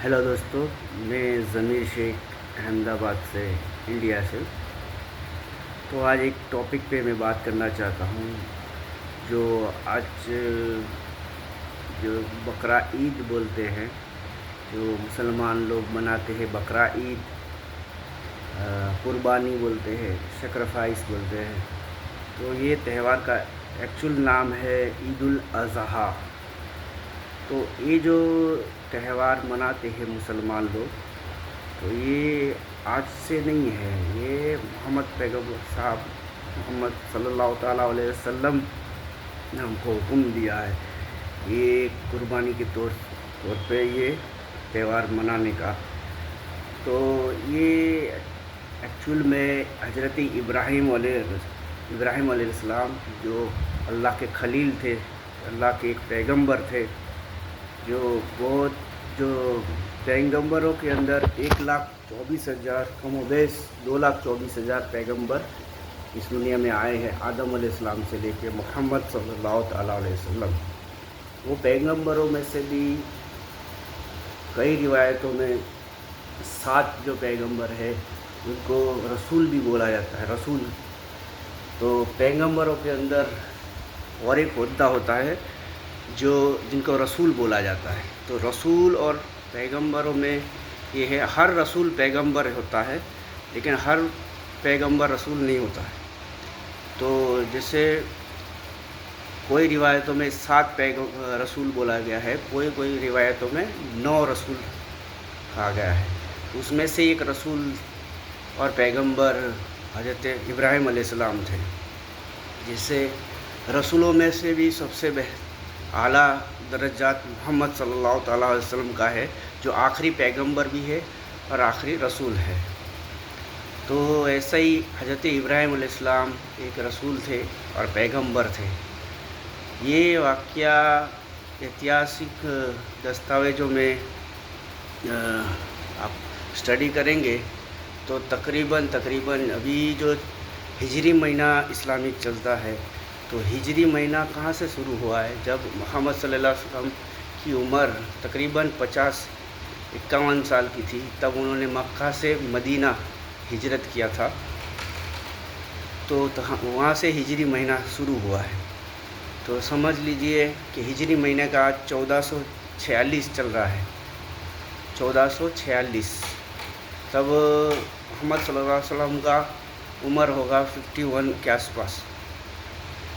Hello दोस्तों, मैं ज़मीर शेख अहमदाबाद से, इंडिया से। तो आज एक टॉपिक पे मैं बात करना चाहता हूँ। जो आज जो बकरा ईद बोलते हैं, जो मुसलमान लोग मनाते हैं, बकरा ईद, कुर्बानी बोलते हैं, सेक्रीफाइस बोलते हैं। तो ये त्यौहार का एक्चुअल नाम है ईद उल अज़हा। तो ये जो त्यौहार मनाते हैं मुसलमान लोग, तो ये आज से नहीं है। ये मोहम्मद पैगम्बर साहब मोहम्मद सल्लल्लाहु ताला अलैहि वसल्लम ने हमको हुक्म दिया है ये कुर्बानी के तौर पे ये त्यौहार मनाने का। तो ये एक्चुअल में हज़रत इब्राहीम अलैहिस्सलाम, जो अल्लाह के खलील थे, अल्लाह के एक पैगंबर थे, जो पैगंबरों के अंदर 1,24,000 कमोबेश 2,24,000 पैगंबर इस दुनिया में आए हैं, आदम अलैहिस्सलाम से लेके मोहम्मद सल्लल्लाहु ताला अलैहि वसल्लम। वो पैगंबरों में से भी कई रिवायतों में 7 जो पैगंबर है उनको रसूल भी बोला जाता है, रसूल। तो पैगंबरों के अंदर और एक ओहदा होता है जिनको रसूल बोला जाता है। तो रसूल और पैगंबरों में ये है, हर रसूल पैगंबर होता है, लेकिन हर पैगंबर रसूल नहीं होता है। तो जैसे कोई रिवायतों में 7 रसूल बोला गया है, कोई रिवायतों में 9 रसूल कहा गया है। उसमें से एक रसूल और पैगंबर हज़रत इब्राहीम अलैहिस्सलाम थे। जिससे रसूलों में से भी सबसे आला दर्जात मोहम्मद सल्लल्लाहु ताला अलैहि वसल्लम का है, जो आखिरी पैगंबर भी है और आखिरी रसूल है। तो ऐसा ही हज़रत इब्राहीम अलैहिस्सलाम एक रसूल थे और पैगंबर थे। ये वाक़या ऐतिहासिक दस्तावेज़ों में आप स्टडी करेंगे तो तकरीबन अभी जो हिजरी महीना इस्लामिक चलता है, तो हिजरी महीना कहाँ से शुरू हुआ है? जब मोहम्मद सल्लल्लाहु अलैहि वसल्लम की उम्र तकरीबन 50-51 साल की थी, तब उन्होंने मक्का से मदीना हिजरत किया था। तो वहाँ से हिजरी महीना शुरू हुआ है। तो समझ लीजिए कि हिजरी महीने का आज 1446 चल रहा है, 1446। तब मोहम्मद सल्लल्लाहु अलैहि वसल्लम का उम्र होगा 51 के आसपास।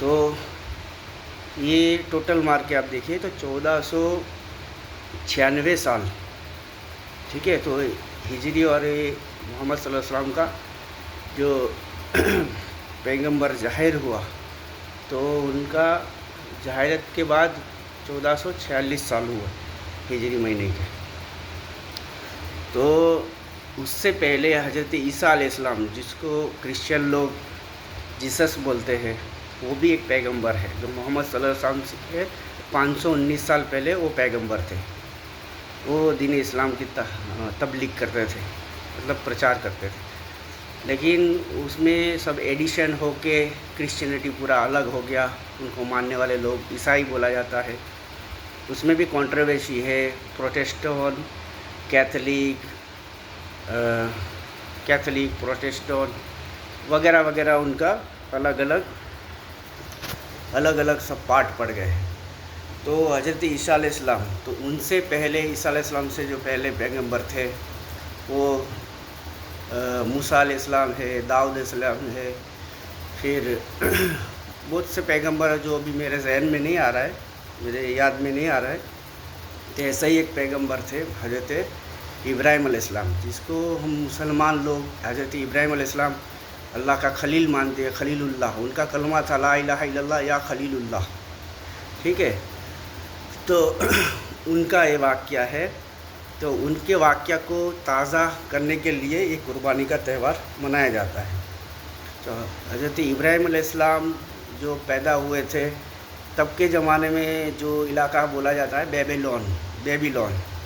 तो ये टोटल मार के आप देखिए तो 1496 साल, ठीक है। तो हिजरी और मोहम्मद सल्लल्लाहु अलैहि वसल्लम का जो पैगंबर ज़ाहिर हुआ, तो उनका ज़ाहिरत के बाद 1446 साल हुआ हिजरी महीने के। तो उससे पहले हज़रत ईसा अलैहिस्सलाम, जिसको क्रिश्चियन लोग जीसस बोलते हैं, वो भी एक पैगंबर है, जो मोहम्मद सल्लल्लाहु अलैहि वसल्लम से 519 साल पहले वो पैगंबर थे। वो दीन इस्लाम की तबलीग करते थे, मतलब प्रचार करते थे। लेकिन उसमें सब एडिशन होके क्रिश्चियनिटी पूरा अलग हो गया। उनको मानने वाले लोग ईसाई बोला जाता है। उसमें भी कंट्रोवर्सी है, प्रोटेस्टेंट, कैथोलिक, प्रोटेस्टेंट वगैरह वगैरह, उनका अलग अलग सब पार्ट पड़ गए हैं। तो हज़रत ईसा अलैहिस्सलाम, तो उनसे पहले ईसा अलैहिस्सलाम से जो पहले पैगंबर थे वो मूसा अलैहिस्सलाम है, दाऊद अलैहिस्सलाम है, फिर बहुत से पैगंबर जो अभी मेरे जहन में नहीं आ रहा है, मेरे याद में नहीं आ रहा है। तो ऐसा ही एक पैगंबर थे हज़रत इब्राहीम अलैहिस्सलाम, जिसको हम मुसलमान लोग हज़रत इब्राहीम अलैहिस्सलाम अल्लाह का खलील मानते हैं, खलीलुल्लाह। उनका कलमा था ला इलाहा इल्लल्लाह या खलीलुल्लाह, ठीक है। तो उनका ये वाक़या है। तो उनके वाक़या को ताज़ा करने के लिए ये कुर्बानी का त्यौहार मनाया जाता है। तो हज़रत इब्राहीम अलैहिस्सलाम जो पैदा हुए थे, तब के ज़माने में जो इलाका बोला जाता है बेबीलोन,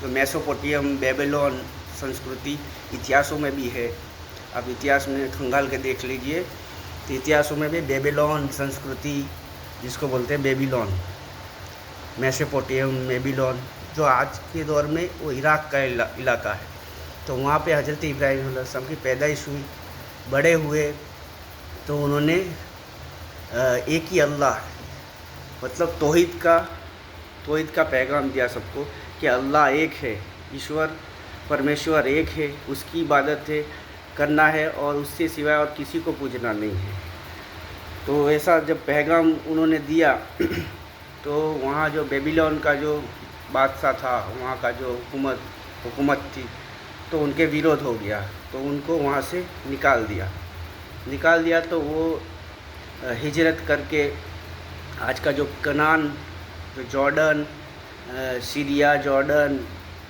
तो मेसोपोटामिया, बेबीलोन संस्कृति इतिहासों में भी है। आप इतिहास में खंगाल के देख लीजिए, तो इतिहासों में भी बेबीलोन संस्कृति, जिसको बोलते हैं बेबीलोन, मेसोपोटामिया, बेबीलोन, جو آج کے دور میں وہ عراق کا علاقہ ہے. تو وہاں پہ حضرت ابراہیم علیہ السلام کی پیدائش ہوئی، بڑے ہوئے. تو انہوں نے ایک ہی اللہ مطلب توحید کا پیغام دیا سب کو کہ اللہ ایک ہے، ایشور پرمیشور ایک ہے، اس کی عبادت ہے کرنا ہے اور اس سے سوائے اور کسی کو پوجنا نہیں ہے. تو ایسا جب پیغام انہوں نے دیا تو وہاں جو بیبیلون کا جو بادشاہ تھا، وہاں کا جو حکومت تھی، تو ان کے ویرودھ ہو گیا. تو ان کو وہاں سے نکال دیا. تو وہ ہجرت کر کے آج کا جو کنان، جو جارڈن، سیریا، جارڈن،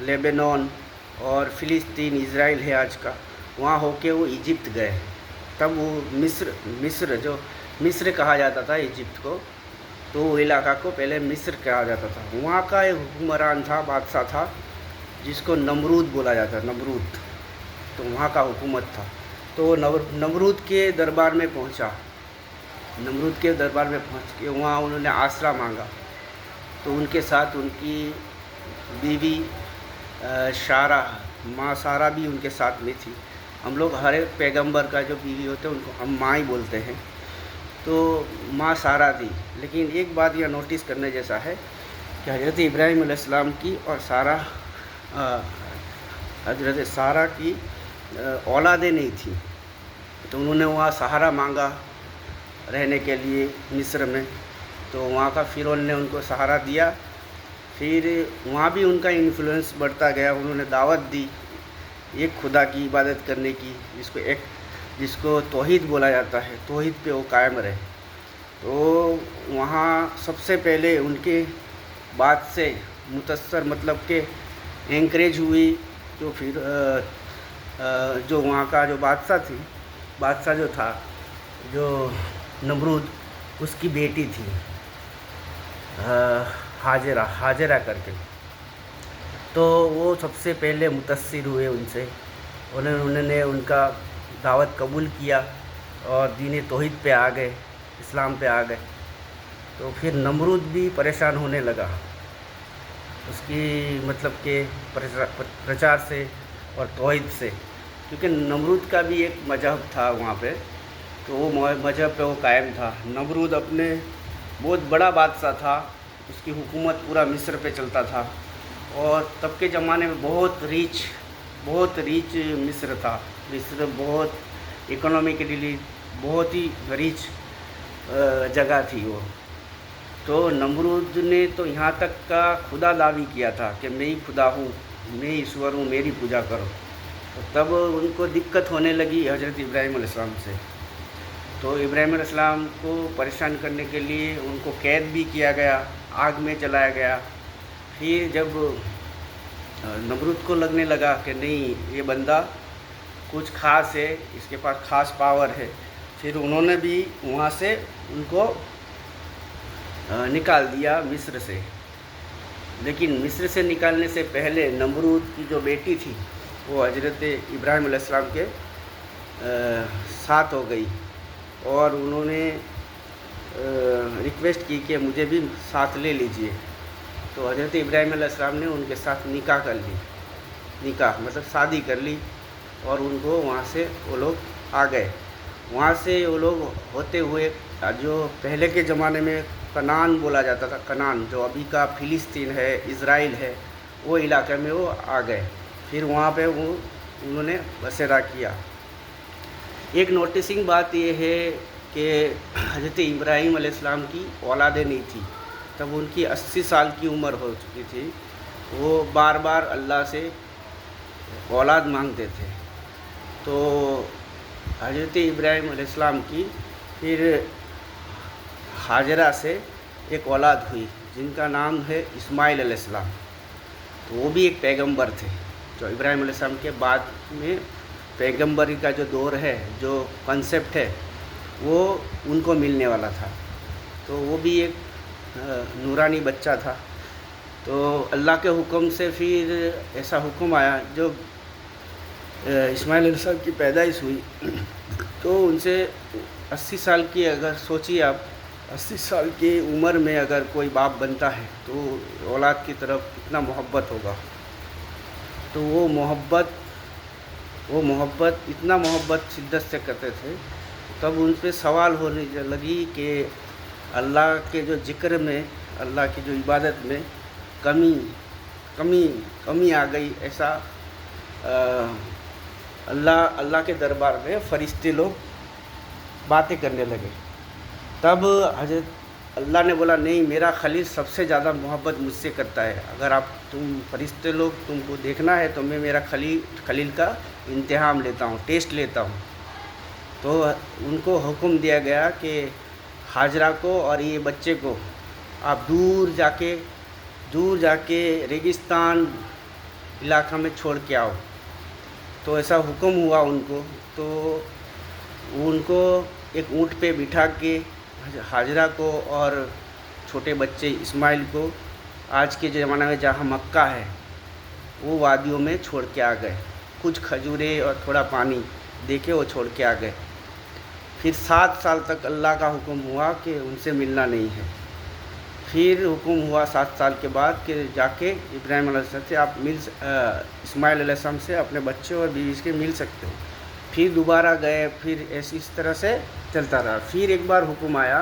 لیبنان اور فلسطین، اسرائیل ہے آج کا، وہاں ہو کے وہ ایجپٹ گئے. تب وہ مصر کہا جاتا تھا ایجپٹ کو. تو وہ علاقہ کو پہلے مصر کہا جاتا تھا. وہاں کا ایک حکمران تھا، بادشاہ تھا، جس کو نمرود بولا جاتا ہے، نمرود. تو وہاں کا حکومت تھا. تو وہ نمرود کے دربار میں پہنچ کے وہاں انہوں نے آسرا مانگا. تو ان کے ساتھ ان کی بیوی ماں سارہ بھی ان کے ساتھ میں تھی. ہم لوگ ہر ایک پیغمبر کا جو بیوی ہوتے ہیں ان کو ہم ماں ہی بولتے ہیں. تو ماں سارہ تھی. لیکن ایک بات یہ نوٹس کرنے جیسا ہے کہ حضرت ابراہیم علیہ السلام کی اور حضرت سارہ کی اولادیں نہیں تھیں. تو انہوں نے وہاں سہارا مانگا رہنے کے لیے مصر میں. تو وہاں کا فرعون نے ان کو سہارا دیا. پھر وہاں بھی ان کا انفلوئنس بڑھتا گیا. انہوں نے دعوت دی ایک خدا کی عبادت کرنے کی، جس کو توحید بولا جاتا ہے. توحید پہ وہ قائم رہے. تو وہاں سب سے پہلے ان کے بات سے متاثر مطلب کہ انکریج ہوئی جو وہاں کا جو بادشاہ جو تھا، جو نمرود، اس کی بیٹی تھی حاجرہ کر کے. تو وہ سب سے پہلے متاثر ہوئے ان سے. انہوں نے ان کا دعوت قبول کیا اور دین توحید پہ آ گئے، اسلام پہ آ گئے. تو پھر نمرود بھی پریشان ہونے لگا اس کی مطلب کہ پرچار سے اور توحید سے، کیونکہ نمرود کا بھی ایک مذہب تھا وہاں پہ. تو وہ مذہب پہ وہ قائم تھا. نمرود اپنے بہت بڑا بادشاہ تھا. اس کی حکومت پورا مصر پہ چلتا تھا. اور تب کے زمانے میں بہت ریچ مصر تھا. مصر بہت اکنامکلی بہت ہی ریچ جگہ تھی وہ. تو نمرود نے تو یہاں تک کا خدا دعوی کیا تھا کہ میں ہی خدا ہوں، میں ایشور ہوں، میری پوجا کرو. تو تب ان کو دقت ہونے لگی حضرت ابراہیم علیہ السلام سے. تو ابراہیم علیہ السلام کو پریشان کرنے کے لیے ان کو قید بھی کیا گیا، آگ میں جلایا گیا. پھر جب نمرود کو لگنے لگا کہ نہیں یہ بندہ کچھ خاص ہے، اس کے پاس خاص پاور ہے، پھر انہوں نے بھی وہاں سے ان کو نکال دیا مصر سے. لیکن مصر سے نکالنے سے پہلے نمرود کی جو بیٹی تھی وہ حضرت ابراہیم علیہ السلام کے ساتھ ہو گئی اور انہوں نے ریکویسٹ کی کہ مجھے بھی ساتھ لے لیجئے. تو حضرت ابراہیم علیہ السلام نے ان کے ساتھ نکاح مطلب شادی کر لی اور ان کو وہاں سے وہ لوگ آ گئے. وہاں سے وہ لوگ ہوتے ہوئے جو پہلے کے زمانے میں کنان بولا جاتا تھا، کنان جو ابھی کا فلسطین ہے، اسرائیل ہے، وہ علاقے میں وہ آ گئے. پھر وہاں پہ انہوں نے بسیرا کیا. ایک نوٹسنگ بات یہ ہے کہ حضرت ابراہیم علیہ السلام کی اولادیں نہیں تھیں. تب ان کی 80 سال کی عمر ہو چکی تھی. وہ بار بار اللہ سے اولاد مانگتے تھے. تو حضرت ابراہیم علیہ السلام کی پھر حاجرہ سے ایک اولاد ہوئی جن کا نام ہے اسماعیل علیہ السلام. تو وہ بھی ایک پیغمبر تھے. جو ابراہیم علیہ السلام کے بعد میں پیغمبری کا جو دور ہے، جو کنسیپٹ ہے، وہ ان کو ملنے والا تھا. تو وہ بھی ایک نورانی بچہ تھا. تو اللہ کے حکم سے پھر ایسا حکم آیا جو اسماعیل علیہ السلام کی پیدائش ہوئی. تو ان سے 80 سال کی اگر سوچیے آپ 80 साल की उम्र में अगर कोई बाप बनता है तो औलाद की तरफ कितना मोहब्बत होगा। तो वो मोहब्बत इतना मोहब्बत शिद्दत से करते थे। तब उन पे सवाल होने लगी कि अल्लाह के जो ज़िक्र में, अल्लाह की जो इबादत में कमी कमी कमी आ गई। ऐसा अल्लाह के दरबार में फरिश्ते लोग बातें करने लगे। तब हजरत अल्लाह ने बोला, नहीं, मेरा खलील सबसे ज़्यादा मोहब्बत मुझसे करता है। अगर तुम फरिश्ते लोग तुमको देखना है तो मैं मेरा खलील का इम्तिहान लेता हूँ, टेस्ट लेता हूँ। तो उनको हुक्म दिया गया कि हाजरा को और ये बच्चे को आप दूर जाके रेगिस्तान इलाका में छोड़ के आओ। तो ऐसा हुक्म हुआ उनको। तो उनको एक ऊँट पे बिठा के हाजरा को और छोटे बच्चे इस्माइल को आज के ज़माने में जहाँ मक्का है वो वादियों में छोड़ के आ गए। कुछ खजूरें और थोड़ा पानी देके वो छोड़ के आ गए। फिर 7 साल तक अल्लाह का हुक्म हुआ कि उनसे मिलना नहीं है। फिर हुक्म हुआ 7 साल के बाद कि जाके इब्राहिम अलैहिस्सलाम से आप इस्माइल अलैहिस्सलाम से अपने बच्चे और बीवी से मिल सकते हो। फिर दोबारा गए। फिर ऐसी इस तरह से चलता रहा। फिर एक बार हुक्म आया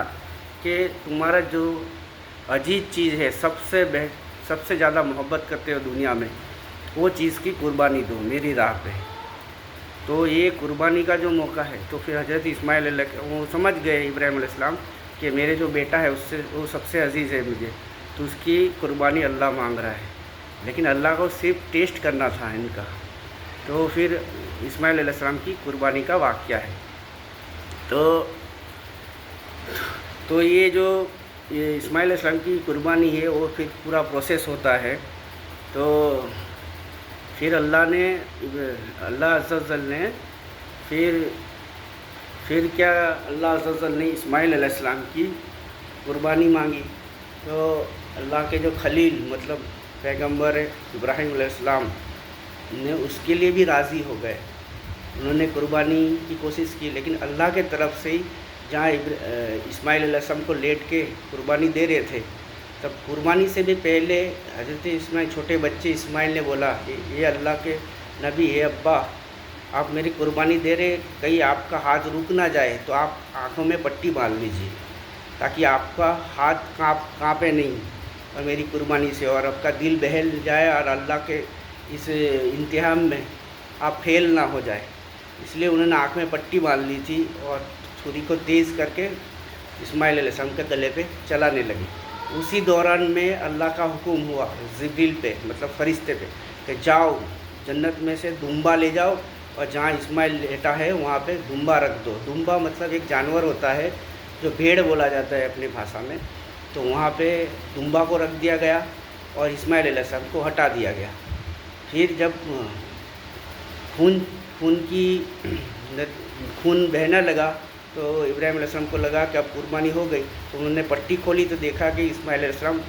कि तुम्हारा जो अजीज चीज़ है, सबसे ज़्यादा मोहब्बत करते हो दुनिया में, वो चीज़ की कुर्बानी दो मेरी राह पे। तो ये कुर्बानी का जो मौका है, तो फिर हज़रत इस्माइल वो समझ गए इब्राहिम अलैहिस्सलाम कि मेरे जो बेटा है उससे वो सबसे अजीज़ है मुझे, तो उसकी कुर्बानी अल्लाह मांग रहा है। लेकिन अल्लाह को सिर्फ टेस्ट करना था इनका। तो फिर इस्माइल अलैहिस्सलाम की कुर्बानी का वाक़या है। तो ये इस्माइल अलैहिस्सलाम की कुर्बानी है, वो फिर पूरा प्रोसेस होता है। तो फिर अल्लाह अज़्ज़ व जल ने फिर क्या अल्लाह अज़्ज़ व जल ने इस्माइल अलैहिस्सलाम की कुर्बानी मांगी। तो अल्लाह के जो खलील मतलब पैगंबर इब्राहिम अलैहिस्सलाम ने उसके लिए भी राज़ी हो गए। उन्होंने कुर्बानी की कोशिश की, लेकिन अल्लाह के तरफ से ही जहाँ इस्माइल अलैहिस्सलाम को लेट के कुर्बानी दे रहे थे, तब कुर्बानी से भी पहले हज़रत इस्माइल, छोटे बच्चे इस्माइल ने बोला कि ये अल्लाह के नबी है, अब्बा आप मेरी कुर्बानी दे रहे, कहीं आपका हाथ रुक ना जाए तो आप आँखों में पट्टी बांध लीजिए ताकि आपका हाथ काँपे नहीं और मेरी कुर्बानी से, और आपका दिल बहल जाए और अल्लाह के इस इम्तिहान में आप फेल ना हो जाए। इसलिए उन्होंने आँख में पट्टी बांध ली थी और छुरी को तेज़ करके इस्माइल अलैहिस्सलाम के गले पे चलाने लगी। उसी दौरान में अल्लाह का हुक्म हुआ जिब्रील पे, मतलब फरिश्ते पे, कि जाओ जन्नत में से दुम्बा ले जाओ और जहाँ इस्माइल लेटा है वहाँ पे दुम्बा रख दो। दुम्बा मतलब एक जानवर होता है जो भेड़ बोला जाता है अपनी भाषा में। तो वहाँ पे दुम्बा को रख दिया गया और इस्माइल अलैहिस्सलाम को हटा दिया गया। फिर जब खून बहने लगा तो इब्राहिम अलैहिस्सलाम को लगा कि अब कुर्बानी हो गई। तो उन्होंने पट्टी खोली तो देखा कि इस्माइल अलैहिस्सलाम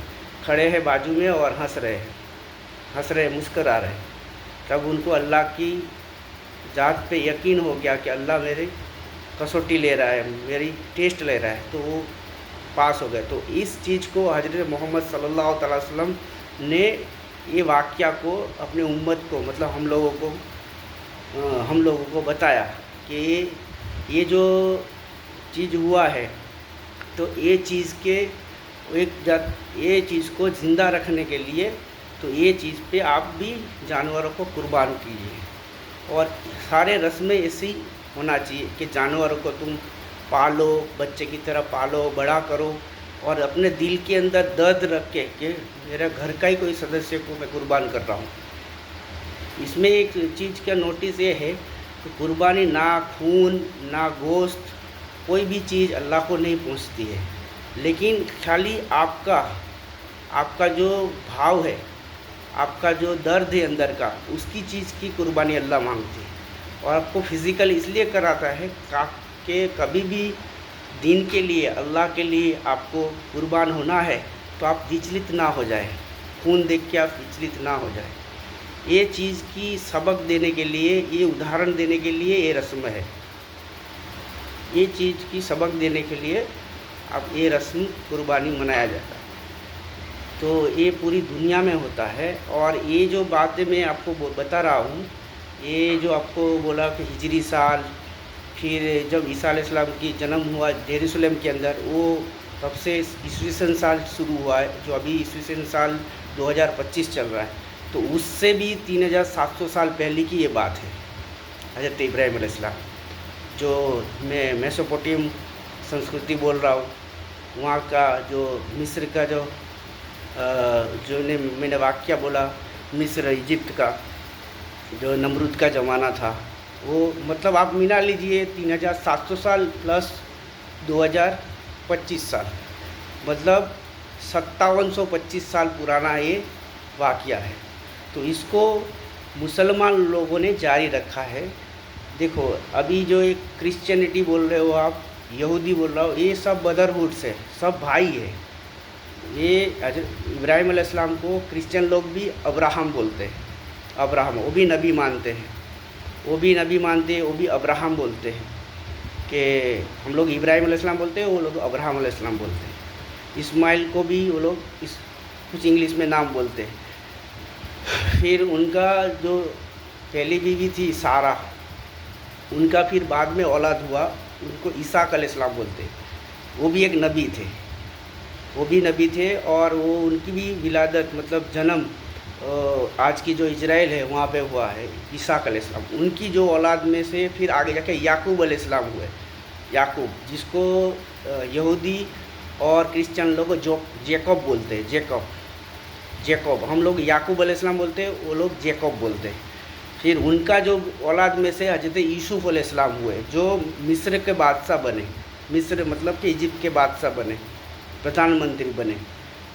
खड़े हैं बाजू में और हंस रहे, मुस्कुरा रहे। तब उनको अल्लाह की ज़ात पे यकीन हो गया कि अल्लाह मेरी कसौटी ले रहा है, मेरी टेस्ट ले रहा है। तो वो पास हो गए। तो इस चीज़ को हज़रत मोहम्मद सल्लल्लाहु अलैहि वसल्लम ने ये वाक़या को अपने उम्मत को, मतलब हम लोगों को बताया कि ये जो चीज़ हुआ है, तो ये चीज़ को ज़िंदा रखने के लिए तो ये चीज़ पे आप भी जानवरों को कुर्बान कीजिए। और सारे रस्में ऐसी होना चाहिए कि जानवरों को तुम पालो, बच्चे की तरह पालो, बड़ा करो और अपने दिल के अंदर दर्द रख के कि मेरा घर का ही कोई सदस्य को मैं कुर्बान कर रहा हूँ। इसमें एक चीज़ का नोटिस ये है कि कुर्बानी ना खून ना गोश्त, कोई भी चीज़ अल्लाह को नहीं पहुँचती है, लेकिन खाली आपका जो भाव है, आपका जो दर्द है अंदर का, उसकी चीज़ की कुर्बानी अल्लाह मांगती है। और आपको फिज़िकल इसलिए कराता है कि कभी भी दीन के लिए, अल्लाह के लिए आपको कुर्बान होना है तो आप विचलित ना हो जाए, खून देख के आप विचलित ना हो जाए। ये चीज़ की सबक देने के लिए, ये उदाहरण देने के लिए ये रस्म है। ये चीज़ की सबक देने के लिए अब ये रस्म कुर्बानी मनाया जाता है। तो ये पूरी दुनिया में होता है। और ये जो बातें मैं आपको बता रहा हूँ, ये जो आपको बोला कि हिजरी साल, फिर जब ईसा अलैहिस्सलाम की जन्म हुआ जेरूसलम के अंदर, वो तब से ईस्वीसन साल शुरू हुआ है, जो अभी ईस्वीसन साल 2025 चल रहा है। तो उससे भी 3700 साल पहले की ये बात है। हज़रत इब्राहीम अलैहिस्सलाम, जो मैं मेसोपोटामिया संस्कृति बोल रहा हूँ, वहाँ का जो मिस्र का जो मैंने वाक्य बोला, मिस्र इजिप्ट का जो नमरूद का ज़माना था, वो मतलब आप मिला लीजिए 3700 साल प्लस 2025 साल, मतलब 5725 साल पुराना ये वाक़या है। तो इसको मुसलमान लोगों ने जारी रखा है। देखो अभी जो एक क्रिश्चियनिटी बोल रहे हो आप, यहूदी बोल रहा हो, ये सब ब्रदरहुड से सब भाई है। ये इब्राहीम अलैहिस्सलाम को क्रिश्चियन लोग भी अब्राहम बोलते हैं। अब्राहम, वो भी नबी मानते हैं, वो भी नबी मानते हैं, वो भी अब्राहम बोलते हैं। कि हम लोग इब्राहीम अलैहिस्सलाम बोलते हैं, वो लोग अब्राहम अलैहिस्सलाम बोलते हैं। इस्माइल को भी वो लोग कुछ इंग्लिश में नाम बोलते हैं। फिर उनका जो पहली बीवी थी सारा, उनका फिर बाद में औलाद हुआ, उनको ईसाक अलैहिस्सलाम बोलते हैं। वो भी एक नबी थे, वो भी नबी थे। और वो उनकी भी विलादत मतलब जन्म आज की जो इजराइल है वहाँ पे हुआ है, ईसाक अलैहिस्सलाम। उनकी जो औलाद में से फिर आगे जाके याकूब अलैहिस्सलाम हुए। याकूब, जिसको यहूदी और क्रिश्चियन लोग जेकब बोलते हैं। जेकब हम लोग याकूब अलैहिस्सलाम बोलते हैं, वो लोग जेकब बोलते हैं। फिर उनका जो औलाद में से हज़रत यूसुफ अलैहिस्सलाम हुए, जो मिस्र के बादशाह बने। मिस्र मतलब कि इजिप्ट के बादशाह बने, प्रधानमंत्री बने।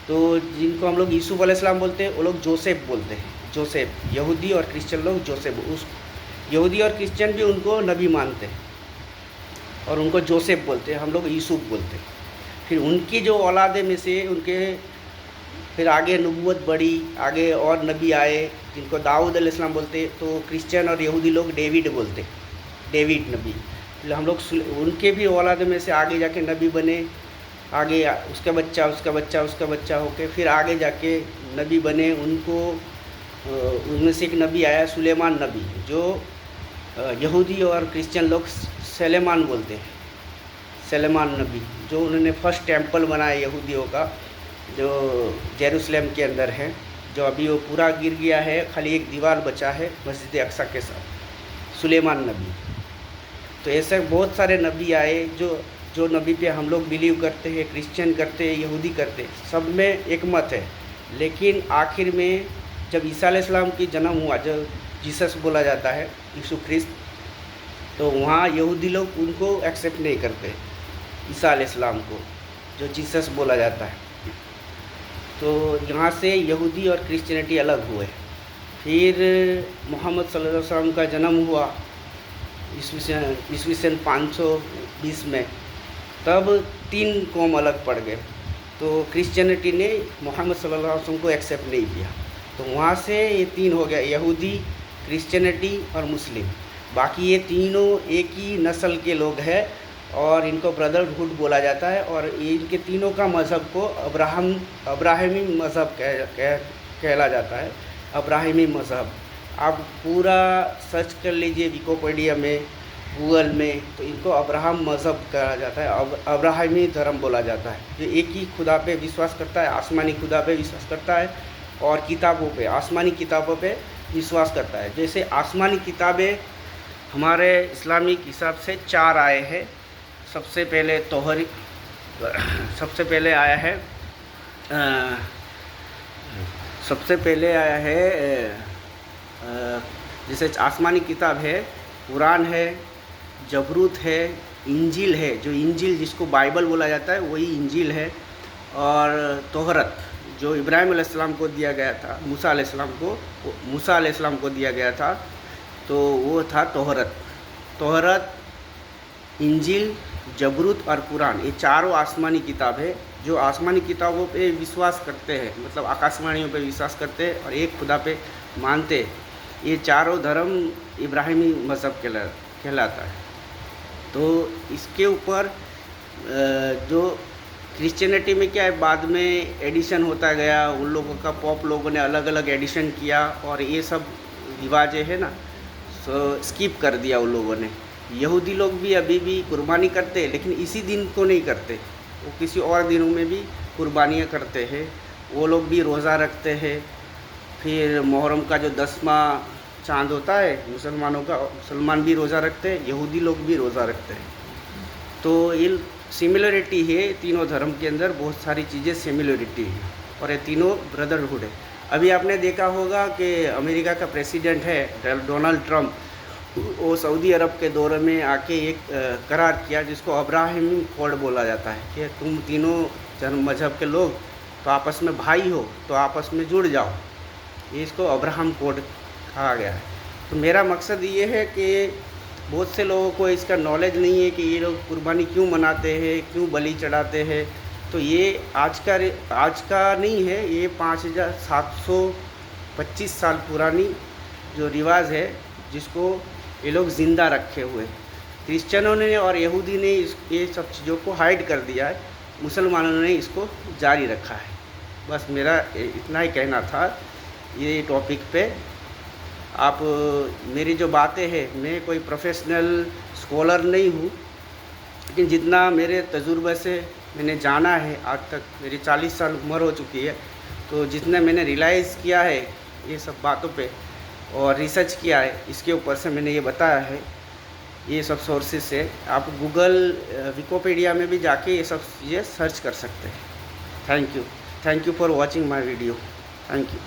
तो जिनको हम लोग यूसुफ अलैहिस्सलाम बोलते हैं, वो लोग जोसेफ बोलते हैं। जोसेफ, यहूदी और क्रिश्चियन लोग जोसेफ, उस यहूदी और क्रिश्चियन भी उनको नबी मानते हैं और उनको जोसेफ बोलते हैं, हम लोग यूसुफ बोलते हैं। फिर उनकी जो औलादे में से उनके फिर आगे नबूवत बढ़ी, आगे और नबी आए जिनको दाऊद अलैहिस्सलाम बोलते हैं। तो क्रिश्चियन और यहूदी लोग डेविड बोलते हैं, डेविड नबी। फिर हम लोग उनके भी औलादे में से आगे जाके नबी बने, आगे उसका बच्चा उसका बच्चा उसका बच्चा होके फिर आगे जाके नबी बने। उनको उनमें से एक नबी आया सुलेमान नबी, जो यहूदी और क्रिश्चियन लोग सुलेमान बोलते हैं। सुलेमान नबी, जो उन्होंने फर्स्ट टेंपल बनाया यहूदियों का, जो जेरूसलम के अंदर है, जो अभी वो पूरा गिर गया है, खाली एक दीवार बचा है मस्जिद अक्सा के साथ। सुलेमान नबी। तो ऐसे बहुत सारे नबी आए जो नबी पे हम लोग बिलीव करते हैं, क्रिश्चियन करते हैं, यहूदी करते हैं, सब में एक मत है। लेकिन आखिर में जब ईसा अलैहिस्सलाम की जन्म हुआ, जो जीसस बोला जाता है, यीशु ख्रिस्त, तो वहाँ यहूदी लोग उनको एक्सेप्ट नहीं करते, ईसा अलैहिस्सलाम को, जो जीसस बोला जाता है। तो यहाँ से यहूदी और क्रिश्चियनिटी अलग हुए। फिर मोहम्मद सल्लल्लाहु अलैहि वसल्लम का जन्म हुआ ईस्वीसन 520 में, तब 3 कौम अलग पड़ गए। तो क्रिश्चियनिटी ने मोहम्मद सल्लल्लाहु अलैहि वसल्लम को एक्सेप्ट नहीं किया। तो वहाँ से ये 3 हो गया, यहूदी, क्रिश्चियनिटी और मुस्लिम। बाकी ये तीनों एक ही नस्ल के लोग हैं और इनको ब्रदरहुड बोला जाता है। और इनके तीनों का मज़हब को अब्राहमी मज़हब कहला जाता है। अब्राहमी मज़हब आप पूरा सर्च कर लीजिए विकिपीडिया में, गूगल में, तो इनको अब्राहम मज़हब कहा जाता है, अब्राहमी धर्म बोला जाता है, जो एक ही खुदा पे विश्वास करता है, आसमानी खुदा पे विश्वास करता है और किताबों पे, आसमानी किताबों पे विश्वास करता है। जैसे आसमानी किताबें हमारे इस्लामिक हिसाब से 4 आए हैं। सबसे पहले आया है जैसे आसमानी किताब है, कुरान है, जबरूत है, इंजील है, जो इंजील जिसको बाइबल बोला जाता है वही इंजील है, और तोहरत जो इब्राहीम अलैहिस्सलाम को दिया गया था, मूसा अलैहिस्सलाम को दिया गया था, तो वो था तोहरत, इंजील, जबरूत और कुरान। ये चारों आसमानी किताब है। जो आसमानी किताबों पे विश्वास करते हैं, मतलब आकाशवाणियों पे विश्वास करते हैं और एक खुदा पे मानते हैं, ये चारों धर्म इब्राहिमी मज़हब कहलाता है। तो इसके ऊपर जो क्रिश्चियनिटी में क्या है, बाद में एडिशन होता गया, उन लोगों का पॉप लोगों ने अलग अलग एडिशन किया और ये सब रिवाज है ना, स्किप कर दिया उन लोगों ने। यहूदी लोग भी अभी भी कुर्बानी करते हैं, लेकिन इसी दिन को नहीं करते, वो किसी और दिनों में भी कुर्बानियाँ करते हैं। वो लोग भी रोज़ा रखते हैं। फिर मुहर्रम का जो 10वां चांद होता है मुसलमानों का, मुसलमान भी रोज़ा रखते हैं, यहूदी लोग भी रोज़ा रखते हैं। तो ये सिमिलरिटी है, तीनों धर्म के अंदर बहुत सारी चीज़ें सिमिलरिटी है और ये तीनों ब्रदरहुड है। अभी आपने देखा होगा कि अमेरिका का प्रेसिडेंट है डोनाल्ड ट्रंप, वो सऊदी अरब के दौरे में आके एक करार किया जिसको अब्राहमी कोड बोला जाता है कि तुम तीनों धर्म मजहब के लोग तो आपस में भाई हो, तो आपस में जुड़ जाओ। ये इसको अब्राहम कोड कहा गया है। तो मेरा मकसद ये है कि बहुत से लोगों को इसका नॉलेज नहीं है कि ये लोग कुर्बानी क्यों मनाते हैं, क्यों बलि चढ़ाते हैं। तो ये आज का नहीं है, ये 5725 साल पुरानी जो रिवाज है जिसको ये लोग ज़िंदा रखे हुए। क्रिश्चियनों ने और यहूदी ने ये सब चीज़ों को हाइड कर दिया है, मुसलमानों ने इसको जारी रखा है। बस मेरा इतना ही कहना था ये टॉपिक पे। आप मेरी जो बातें हैं, मैं कोई प्रोफेशनल स्कॉलर नहीं हूँ, लेकिन जितना मेरे तजुर्बे से मैंने जाना है, आज तक मेरी 40 साल उम्र हो चुकी है, तो जितना मैंने रियलाइज़ किया है ये सब बातों पे और रिसर्च किया है, इसके ऊपर से मैंने ये बताया है। ये सब सोर्सेज से आप गूगल विकिपीडिया में भी जाके ये सब चीज़ें सर्च कर सकते हैं। Thank you for watching my video. Thank you.